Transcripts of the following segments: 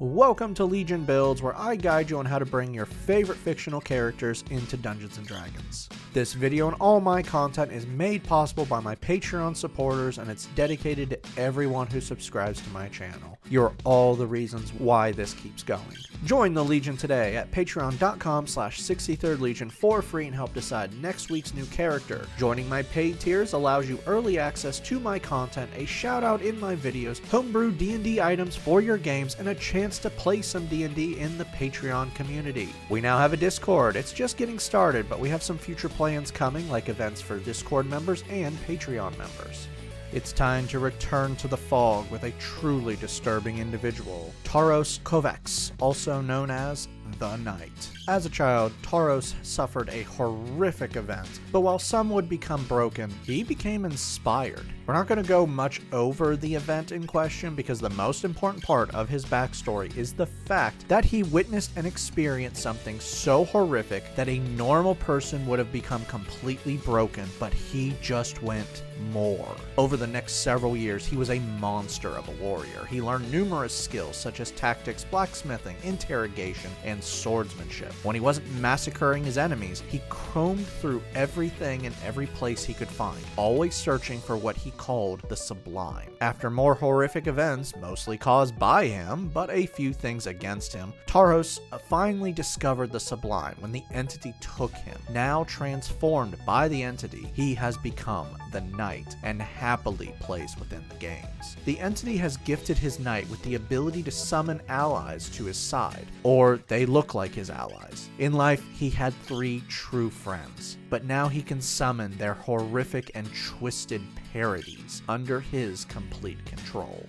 Welcome to Legion Builds, where I guide you on how to bring your favorite fictional characters into Dungeons & Dragons. This video and all my content is made possible by my Patreon supporters, and it's dedicated to everyone who subscribes to my channel. You're all the reasons why this keeps going. Join the Legion today at patreon.com/63rdlegion for free and help decide next week's new character. Joining my paid tiers allows you early access to my content, a shout out in my videos, homebrew D&D items for your games, and a chance to play some D&D in the Patreon community. We now have a Discord. It's just getting started, but we have some future plans coming, like events for Discord members and Patreon members. It's time to return to the fog with a truly disturbing individual, Taros Kovacs, also known as the Knight. As a child, Taros suffered a horrific event, but while some would become broken, he became inspired. We're not going to go much over the event in question because the most important part of his backstory is the fact that he witnessed and experienced something so horrific that a normal person would have become completely broken, but he just went more. Over the next several years, he was a monster of a warrior. He learned numerous skills such as tactics, blacksmithing, interrogation, and swordsmanship. When he wasn't massacring his enemies, he combed through everything and every place he could find, always searching for what he called the Sublime. After more horrific events, mostly caused by him, but a few things against him, Taros finally discovered the Sublime when the entity took him. Now transformed by the entity, he has become the Knight and happily plays within the games. The entity has gifted his Knight with the ability to summon allies to his side, or they look like his allies. In life, he had 3 true friends, but now he can summon their horrific and twisted parodies under his complete control.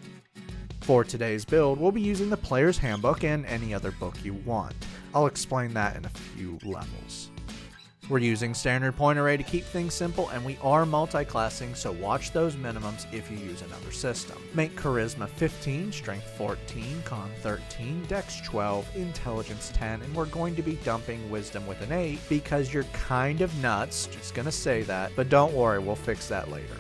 For today's build, we'll be using the Player's Handbook and any other book you want. I'll explain that in a few levels. We're using standard point array to keep things simple, and we are multi-classing, so watch those minimums if you use another system. Make Charisma 15, Strength 14, Con 13, Dex 12, Intelligence 10, and we're going to be dumping Wisdom with an 8 because you're kind of nuts, just gonna say that, but don't worry, we'll fix that later.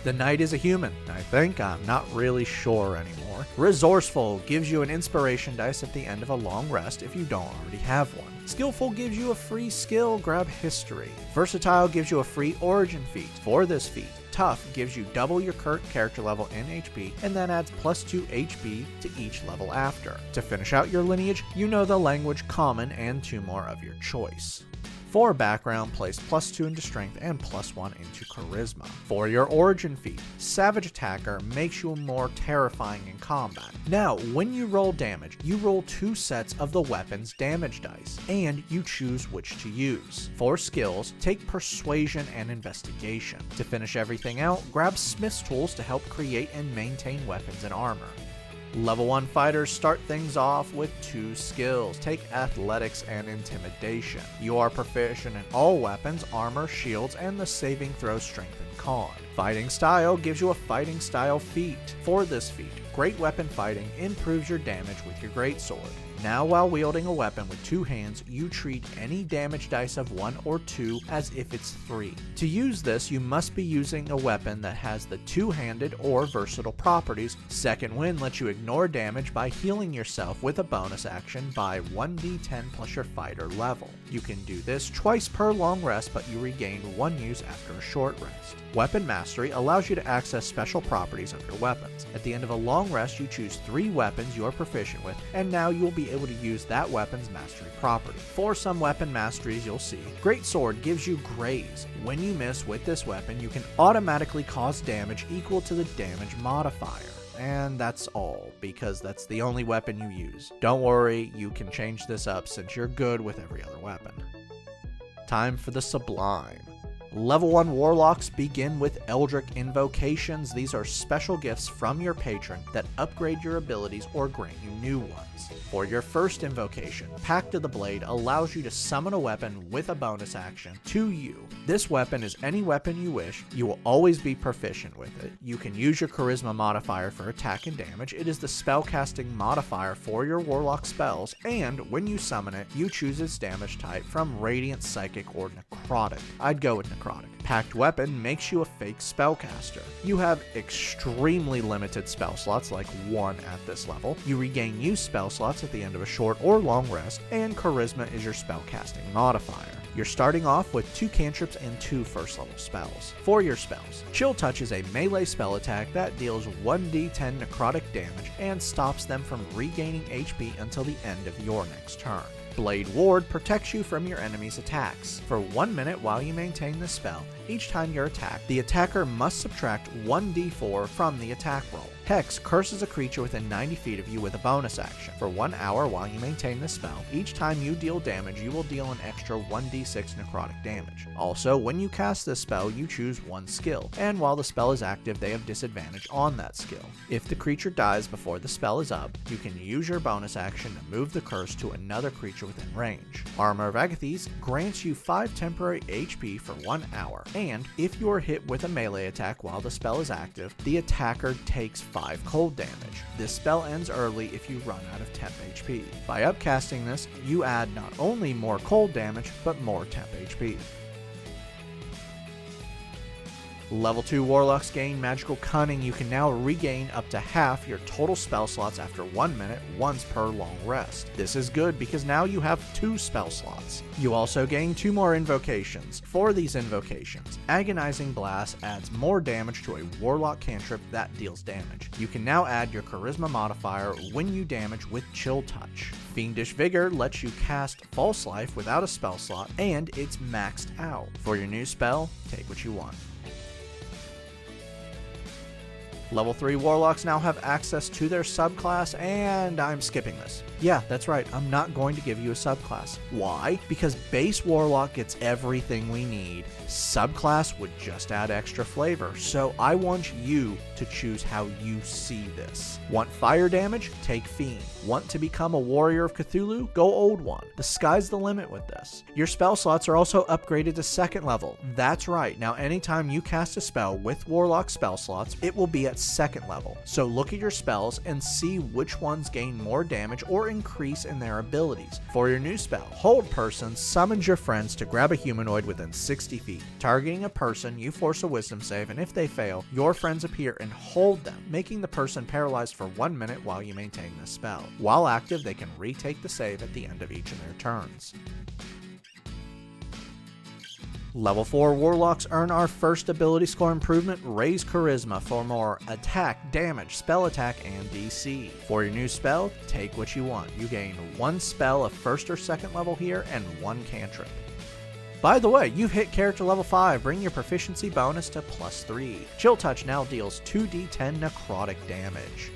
The Knight is a human, I think. I'm not really sure anymore. Resourceful gives you an inspiration dice at the end of a long rest if you don't already have one. Skillful gives you a free skill, grab history. Versatile gives you a free origin feat. For this feat, Tough gives you double your current character level in HP and then adds +2 HP to each level after. To finish out your lineage, you know the language Common and 2 more of your choice. For background, place +2 into strength and +1 into charisma. For your origin feat, Savage Attacker makes you more terrifying in combat. Now, when you roll damage, you roll 2 sets of the weapon's damage dice, and you choose which to use. For skills, take Persuasion and Investigation. To finish everything out, grab Smith's tools to help create and maintain weapons and armor. Level 1 fighters start things off with 2 skills. Take Athletics and Intimidation. You are proficient in all weapons, armor, shields, and the saving throw strength and con. Fighting Style gives you a Fighting Style feat. For this feat, Great Weapon Fighting improves your damage with your greatsword. Now, while wielding a weapon with 2 hands, you treat any damage dice of 1 or 2 as if it's 3. To use this, you must be using a weapon that has the 2-handed or versatile properties. Second Wind lets you ignore damage by healing yourself with a bonus action by 1d10 plus your fighter level. You can do this twice per long rest, but you regain 1 use after a short rest. Weapon Mastery allows you to access special properties of your weapons. At the end of a long rest, you choose 3 weapons you are proficient with, and now you will be able to use that weapon's mastery property. For some weapon masteries you'll see, Greatsword gives you Graze. When you miss with this weapon, you can automatically cause damage equal to the damage modifier. And that's all, because that's the only weapon you use. Don't worry, you can change this up since you're good with every other weapon. Time for the Sublime. Level 1 Warlocks begin with Eldritch Invocations. These are special gifts from your patron that upgrade your abilities or grant you new ones. For your first invocation, Pact of the Blade allows you to summon a weapon with a bonus action to you. This weapon is any weapon you wish. You will always be proficient with it. You can use your Charisma modifier for attack and damage. It is the spellcasting modifier for your Warlock spells, and when you summon it, you choose its damage type from Radiant, Psychic, or Necrotic. I'd go with necrotic. Packed Weapon makes you a fake spellcaster. You have extremely limited spell slots, like 1 at this level. You regain used spell slots at the end of a short or long rest, and Charisma is your spellcasting modifier. You're starting off with 2 cantrips and 2 first level spells. For your spells, Chill Touch is a melee spell attack that deals 1d10 necrotic damage and stops them from regaining HP until the end of your next turn. Blade Ward protects you from your enemy's attacks. For 1 minute while you maintain this spell, each time you're attacked, the attacker must subtract 1d4 from the attack roll. Hex curses a creature within 90 feet of you with a bonus action. For 1 hour while you maintain this spell, each time you deal damage, you will deal an extra 1d6 necrotic damage. Also, when you cast this spell, you choose 1 skill, and while the spell is active, they have disadvantage on that skill. If the creature dies before the spell is up, you can use your bonus action to move the curse to another creature within range. Armor of Agathys grants you 5 temporary HP for 1 hour, and if you are hit with a melee attack while the spell is active, the attacker takes 5 cold damage. This spell ends early if you run out of temp HP. By upcasting this, you add not only more cold damage, but more temp HP. Level 2 Warlocks gain Magical Cunning. You can now regain up to half your total spell slots after 1 minute, once per long rest. This is good because now you have 2 spell slots. You also gain 2 more invocations. For these invocations, Agonizing Blast adds more damage to a Warlock cantrip that deals damage. You can now add your Charisma modifier when you damage with Chill Touch. Fiendish Vigor lets you cast False Life without a spell slot, and it's maxed out. For your new spell, take what you want. Level 3 Warlocks now have access to their subclass, and I'm skipping this. Yeah, that's right, I'm not going to give you a subclass. Why? Because base Warlock gets everything we need. Subclass would just add extra flavor, so I want you to choose how you see this. Want fire damage? Take Fiend. Want to become a Warrior of Cthulhu? Go Old One. The sky's the limit with this. Your spell slots are also upgraded to 2nd level. That's right, now anytime you cast a spell with Warlock spell slots, it will be at 2nd level. So look at your spells and see which ones gain more damage or increase in their abilities. For your new spell, Hold Person summons your friends to grab a humanoid within 60 feet. Targeting a person, you force a wisdom save, and if they fail, your friends appear and hold them, making the person paralyzed for 1 minute while you maintain this spell. While active, they can retake the save at the end of each of their turns. Level 4 Warlocks earn our first ability score improvement, Raise Charisma, for more attack, damage, spell attack, and DC. For your new spell, take what you want. You gain 1 spell of 1st or 2nd level here, and 1 cantrip. By the way, you've hit character level 5, bring your proficiency bonus to +3. Chill Touch now deals 2d10 necrotic damage.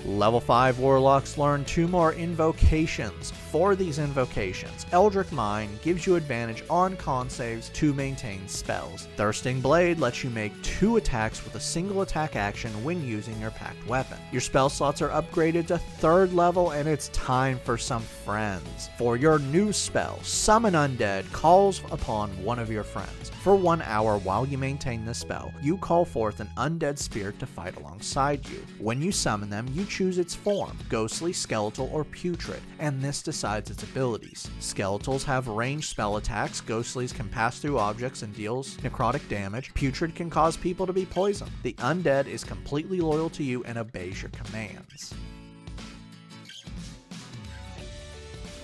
Level 5 Warlocks learn 2 more invocations. For these invocations, Eldritch Mind gives you advantage on con saves to maintain spells. Thirsting Blade lets you make 2 attacks with a single attack action when using your packed weapon. Your spell slots are upgraded to 3rd level, and it's time for some friends. For your new spell, Summon Undead calls upon one of your friends. For 1 hour while you maintain this spell, you call forth an undead spirit to fight alongside you. When you summon them, you choose its form, ghostly, skeletal, or putrid, and this decides its abilities. Skeletals have ranged spell attacks, ghostlies can pass through objects and deals necrotic damage, putrid can cause people to be poisoned. The undead is completely loyal to you and obeys your commands.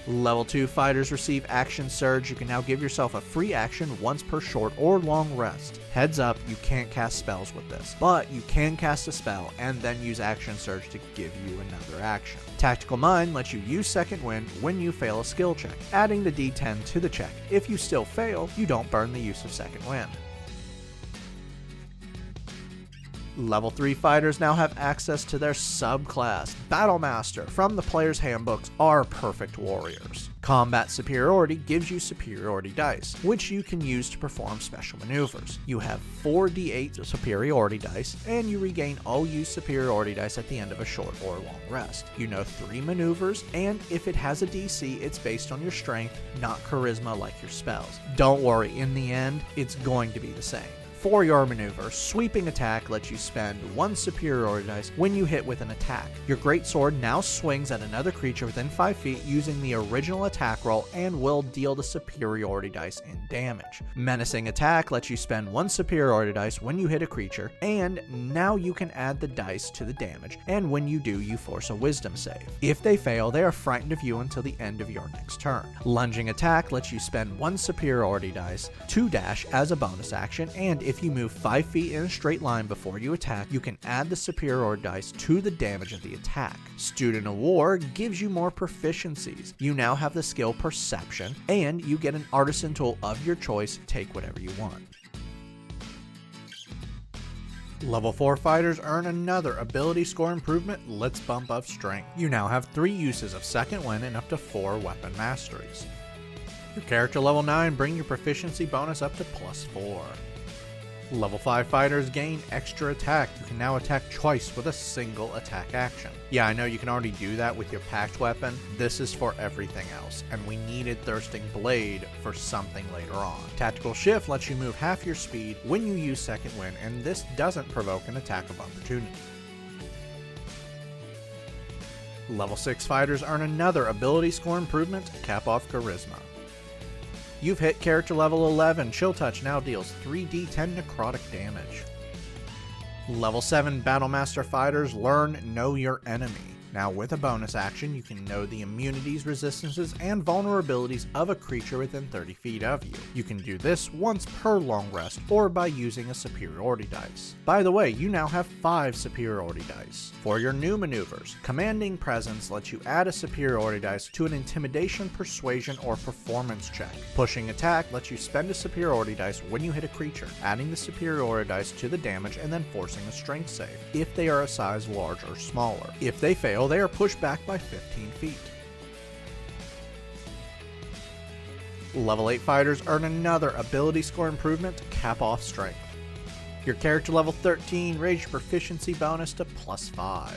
Level 2 fighters receive Action Surge. You can now give yourself a free action once per short or long rest. Heads up, you can't cast spells with this, but you can cast a spell and then use Action Surge to give you another action. Tactical Mind lets you use Second Wind when you fail a skill check, adding the d10 to the check. If you still fail, you don't burn the use of Second Wind. Level 3 fighters now have access to their subclass. Battlemaster from the player's handbooks are perfect warriors. Combat Superiority gives you superiority dice, which you can use to perform special maneuvers. You have 4d8 superiority dice, and you regain all used superiority dice at the end of a short or long rest. You know 3 maneuvers, and if it has a DC, it's based on your strength, not charisma like your spells. Don't worry, in the end, it's going to be the same. For your maneuver, Sweeping Attack lets you spend 1 superiority dice when you hit with an attack. Your greatsword now swings at another creature within 5 feet using the original attack roll and will deal the superiority dice in damage. Menacing Attack lets you spend 1 superiority dice when you hit a creature, and now you can add the dice to the damage, and when you do, you force a wisdom save. If they fail, they are frightened of you until the end of your next turn. Lunging Attack lets you spend 1 superiority dice to dash as a bonus action, and if you move 5 feet in a straight line before you attack, you can add the superiority dice to the damage of the attack. Student of War gives you more proficiencies. You now have the skill Perception, and you get an artisan tool of your choice. Take whatever you want. Level 4 fighters earn another ability score improvement. Let's bump up strength. You now have 3 uses of Second Wind and up to 4 weapon masteries. Your character level 9 bring your proficiency bonus up to +4. Level 5 fighters gain extra attack. You can now attack twice with a single attack action. Yeah, I know you can already do that with your packed weapon. This is for everything else, and we needed Thirsting Blade for something later on. Tactical Shift lets you move half your speed when you use Second Wind, and this doesn't provoke an attack of opportunity. Level 6 fighters earn another ability score improvement, Cap Off Charisma. You've hit character level 11. Chill Touch now deals 3d10 necrotic damage. Level 7 Battlemaster fighters learn Know Your Enemy. Now with a bonus action, you can know the immunities, resistances, and vulnerabilities of a creature within 30 feet of you. You can do this once per long rest or by using a superiority dice. By the way, you now have 5 superiority dice. For your new maneuvers, Commanding Presence lets you add a superiority dice to an intimidation, persuasion, or performance check. Pushing Attack lets you spend a superiority dice when you hit a creature, adding the superiority dice to the damage and then forcing a strength save, if they are a size large or smaller. If they fail, they are pushed back by 15 feet. Level 8 fighters earn another ability score improvement, Cap Off Strength. Your character level 13 raise your proficiency bonus to +5.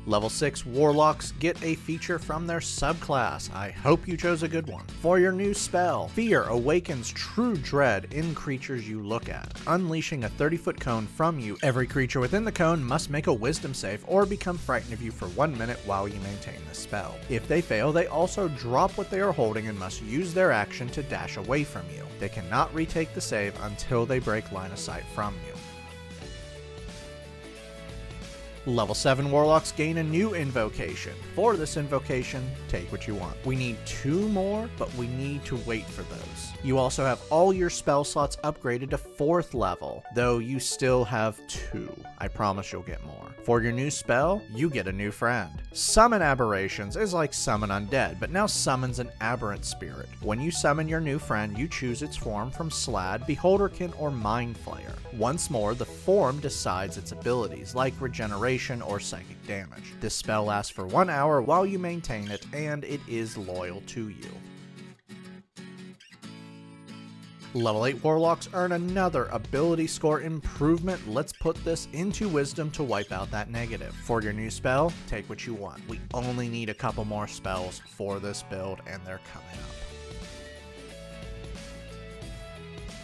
Level 6 Warlocks get a feature from their subclass. I hope you chose a good one. For your new spell, Fear awakens true dread in creatures you look at. Unleashing a 30-foot cone from you, every creature within the cone must make a wisdom save or become frightened of you for 1 minute while you maintain the spell. If they fail, they also drop what they are holding and must use their action to dash away from you. They cannot retake the save until they break line of sight from you. Level 7 Warlocks gain a new invocation. For this invocation, take what you want. We need 2 more, but we need to wait for those. You also have all your spell slots upgraded to 4th level, though you still have 2. I promise you'll get more. For your new spell, you get a new friend. Summon Aberrations is like Summon Undead, but now summons an aberrant spirit. When you summon your new friend, you choose its form from Slad, Beholderkin, or Mind Flayer. Once more, the form decides its abilities, like regeneration or psychic damage. This spell lasts for 1 hour while you maintain it, and it is loyal to you. Level 8 Warlocks earn another ability score improvement. Let's put this into Wisdom to wipe out that negative. For your new spell, take what you want. We only need a couple more spells for this build, and they're coming up.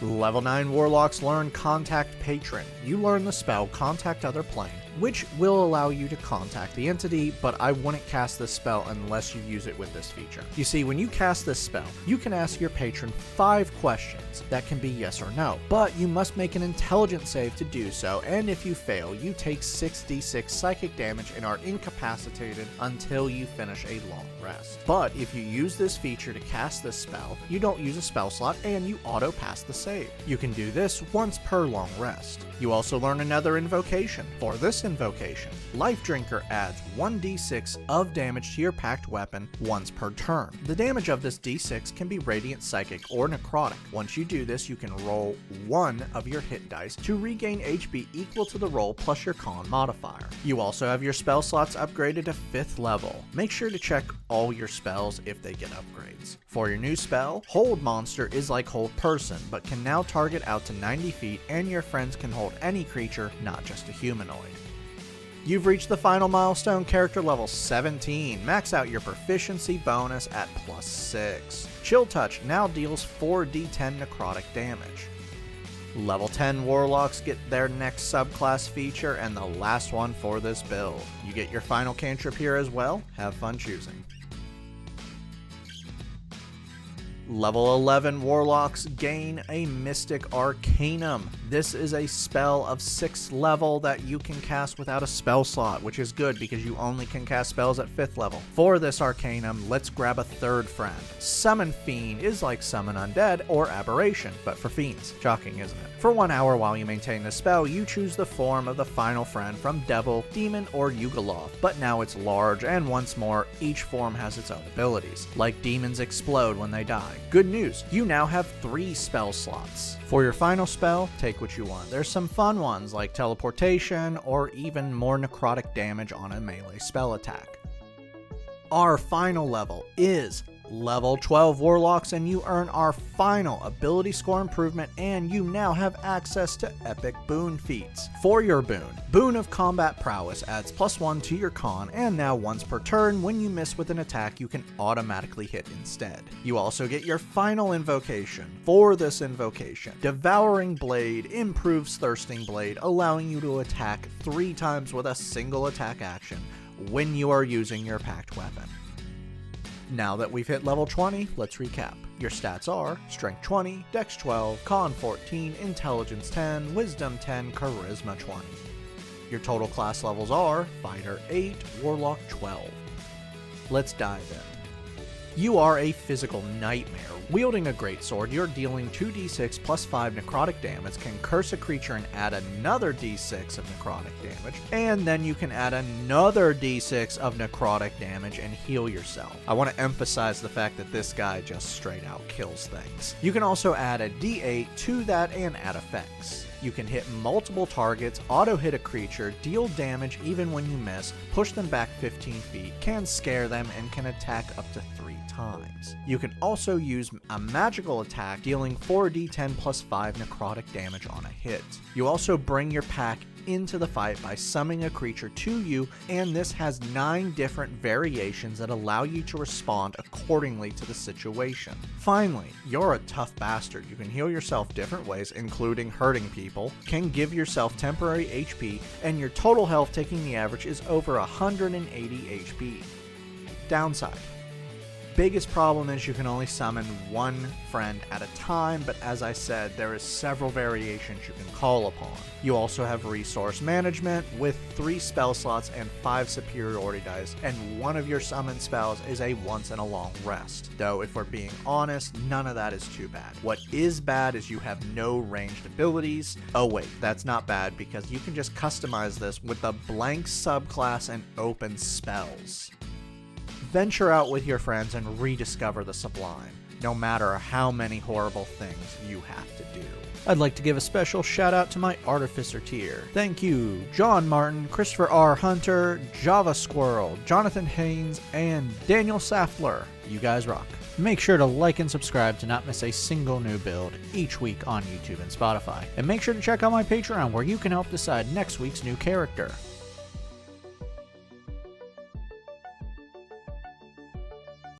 Level 9 Warlocks learn Contact Patron. You learn the spell Contact Other Plane, which will allow you to contact the entity, but I wouldn't cast this spell unless you use it with this feature. You see, when you cast this spell, you can ask your patron 5 questions that can be yes or no, but you must make an intelligence save to do so, and if you fail, you take 6d6 psychic damage and are incapacitated until you finish a long rest. But if you use this feature to cast this spell, you don't use a spell slot and you auto pass the save. You can do this once per long rest. You also learn another invocation. For this invocation, Life Drinker adds 1d6 of damage to your packed weapon once per turn. The damage of this d6 can be radiant, psychic, or necrotic. Once you do this, you can roll 1 of your hit dice to regain HP equal to the roll plus your con modifier. You also have your spell slots upgraded to 5th level. Make sure to check all your spells if they get upgrades. For your new spell, Hold Monster is like Hold Person, but can now target out to 90 feet, and your friends can hold any creature, not just a humanoid. You've reached the final milestone, character level 17. Max out your proficiency bonus at +6. Chill Touch now deals 4d10 necrotic damage. Level 10 Warlocks get their next subclass feature and the last one for this build. You get your final cantrip here as well. Have fun choosing. Level 11 Warlocks gain a Mystic Arcanum. This is a spell of 6th level that you can cast without a spell slot, which is good because you only can cast spells at 5th level. For this Arcanum, let's grab a third friend. Summon Fiend is like Summon Undead or Aberration, but for fiends. Shocking, isn't it? For 1 hour while you maintain the spell, you choose the form of the final friend from Devil, Demon, or Yugoloth, but now it's large, and once more, each form has its own abilities. Like demons explode when they die. Good news, you now have 3 spell slots. For your final spell, take what you want. There's some fun ones like teleportation or even more necrotic damage on a melee spell attack. Our final level is level 12 Warlocks, and you earn our final ability score improvement, and you now have access to epic boon feats. For your Boon of Combat Prowess adds +1 to your con, and now once per turn, when you miss with an attack, you can automatically hit instead. You also get your final invocation. For this invocation, Devouring Blade improves Thirsting Blade, allowing you to attack 3 times with a single attack action when you are using your packed weapon. Now that we've hit level 20, let's recap. Your stats are Strength 20, Dex 12, Con 14, Intelligence 10, Wisdom 10, Charisma 20. Your total class levels are Fighter 8, Warlock 12. Let's dive in. You are a physical nightmare. Wielding a greatsword, you're dealing 2d6 plus 5 necrotic damage, can curse a creature and add another d6 of necrotic damage, and then you can add another d6 of necrotic damage and heal yourself. I want to emphasize the fact that this guy just straight out kills things. You can also add a d8 to that and add effects. You can hit multiple targets, auto-hit a creature, deal damage even when you miss, push them back 15 feet, can scare them, and can attack up to 3 times. You can also use a magical attack, dealing 4d10 plus 5 necrotic damage on a hit. You also bring your pack into the fight by summoning a creature to you, and this has 9 different variations that allow you to respond accordingly to the situation. Finally, you're a tough bastard. You can heal yourself different ways, including hurting people, can give yourself temporary HP, and your total health, taking the average, is over 180 HP. Downside. Biggest problem is you can only summon 1 friend at a time, but as I said, there is several variations you can call upon. You also have resource management with 3 spell slots and 5 superiority dice, and one of your summon spells is a once in a long rest. Though if we're being honest, none of that is too bad. What is bad is you have no ranged abilities. Oh wait, that's not bad because you can just customize this with the blank subclass and open spells. Venture out with your friends and rediscover the Sublime, no matter how many horrible things you have to do. I'd like to give a special shout out to my Artificer tier. Thank you, John Martin, Christopher R. Hunter, Java Squirrel, Jonathan Haynes, and Daniel Saftler. You guys rock. Make sure to like and subscribe to not miss a single new build each week on YouTube and Spotify. And make sure to check out my Patreon where you can help decide next week's new character.